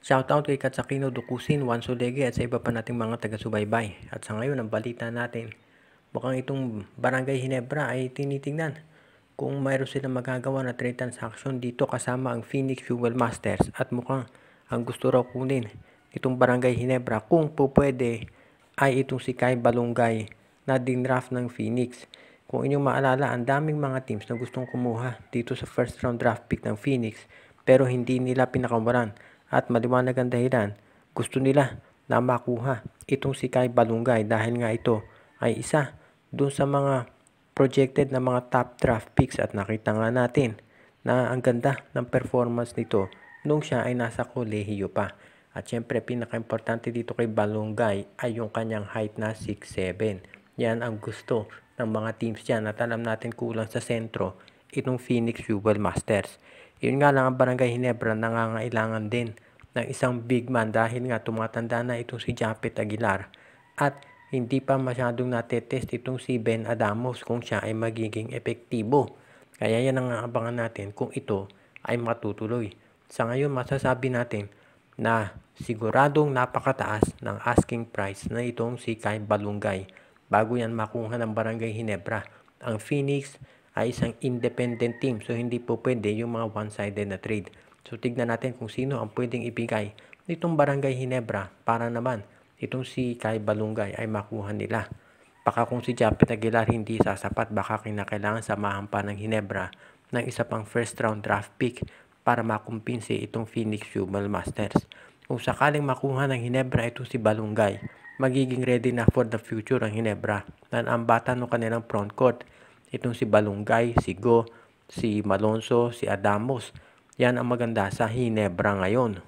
Shoutout kay Katsakino Dukusin, Juan Solege at sa iba pa nating mga taga-subaybay. At sa ngayon, ang balita natin, mukhang itong Barangay Ginebra ay tinitingnan kung mayroon silang magagawa na trade transaction dito kasama ang Phoenix Fuel Masters at mukhang ang gusto raw kunin itong Barangay Ginebra kung po pwede ay itong si Kai Balungay na dinraft ng Phoenix. Kung inyong maalala, ang daming mga teams na gustong kumuha dito sa first round draft pick ng Phoenix pero hindi nila pinakawalan. At maliwanag ang dahilan, gusto nila na makuha itong si Kai Balungay dahil nga ito ay isa doon sa mga projected na mga top draft picks at nakita nga natin na ang ganda ng performance nito nung siya ay nasa kolehiyo pa. At syempre pinaka-importante dito kay Balungay ay yung kanyang height na 6'7". Yan ang gusto ng mga teams dyan at alam natin kulang sa sentro itong Phoenix Fuel Masters. Yun nga lang ang Barangay Ginebra nangangailangan din ng isang big man dahil nga tumatanda na itong si Japet Aguilar at hindi pa masyadong natetest itong si Ben Adamos kung siya ay magiging epektibo. Kaya yan ang aabangan natin kung ito ay matutuloy. Sa ngayon masasabi natin na siguradong napakataas ng asking price na itong si Kai Balungay bago yan makuha ng Barangay Ginebra. Ang Phoenix ay isang independent team so hindi po pwede yung mga one-sided na trade. So tignan natin kung sino ang pwedeng ibigay nitong Barangay Ginebra para naman itong si Kai Balungay ay makuha nila. Baka kung si Japet Aguilar hindi sasapat, baka kinakailangan samahan pa ng Ginebra ng isa pang first round draft pick para makumpinsi itong Phoenix Fuel Masters. Kung sakaling makuha ng Ginebra itong si Balungay, magiging ready na for the future ang Ginebra. Dan ang bata ng kanilang front court, itong si Balungay, si Go, si Malonzo, si Adamos. Yan ang maganda sa Ginebra ngayon.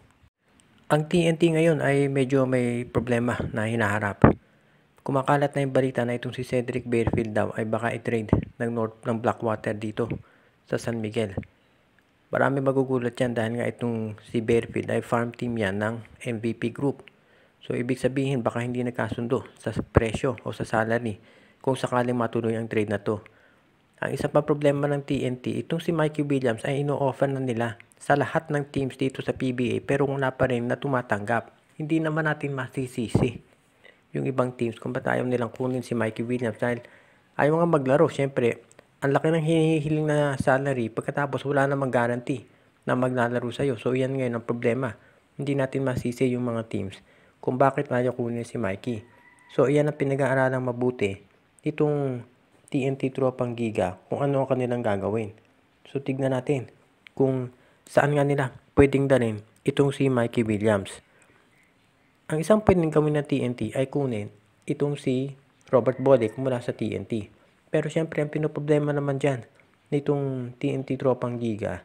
Ang TNT ngayon ay medyo may problema na hinaharap. Kumakalat na yung balita na itong si Cedric Barefield daw ay baka i-trade ng Blackwater dito sa San Miguel. Marami magugulat yan dahil nga itong si Barefield ay farm team yan ng MVP Group. So ibig sabihin baka hindi nagkasundo sa presyo o sa salary kung sakaling matuloy ang trade na to. Ang isa pa problema ng TNT, itong si Mikey Williams ay ino-offer na nila sa lahat ng teams dito sa PBA pero wala pa rin na tumatanggap. Hindi naman natin masisisi yung ibang teams kung ba't ayaw nilang kunin si Mikey Williams dahil ayaw nga maglaro. Siyempre, ang laki ng hinihiling na salary pagkatapos wala namang guarantee na maglalaro sa'yo. So yan ngayon ang problema. Hindi natin masisi yung mga teams kung bakit ayaw kunin si Mikey. So yan ang pinag-aaralang mabuti itong TNT Tropang Giga kung ano ang kanilang gagawin. So tignan natin kung saan nga nila pwedeng dalhin itong si Mikey Williams. Ang isang pwedeng gawin ng TNT ay kunin itong si Robert Bolick mula sa TNT. Pero syempre ang pinoproblema naman dyan nitong TNT Tropang Giga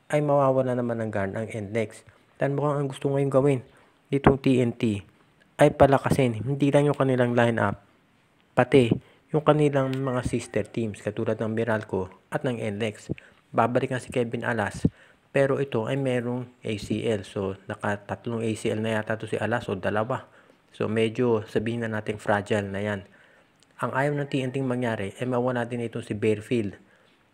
ay mawawala naman ng guard ang NLEX. Dan mukhang ang gusto ngayon gawin nitong TNT ay palakasin hindi lang yung kanilang lineup pati yung kanilang mga sister teams katulad ng Meralco at ng NLEX. Babalik nga si Kevin Alas pero ito ay merong ACL. So nakatatlong ACL na yata to si Alas o dalawa. So medyo sabihin na natin fragile na yan. Ang ayaw ng TNT mangyari ay mawala din ito si Barefield.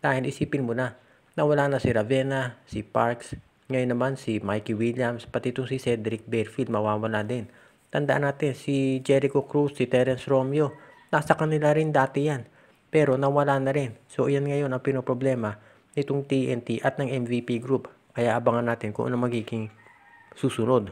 Dahil isipin mo na wala na si Ravenna, si Parks, ngayon naman si Mikey Williams, pati itong si Cedric Barefield mawawala din. Tandaan natin si Jericho Cruz, si Terence Romeo, nasa kanila rin dati yan. Pero nawala na rin. So yan ngayon ang pinoproblema nitong TNT at ng MVP Group. Kaya abangan natin kung ano magiging susunod.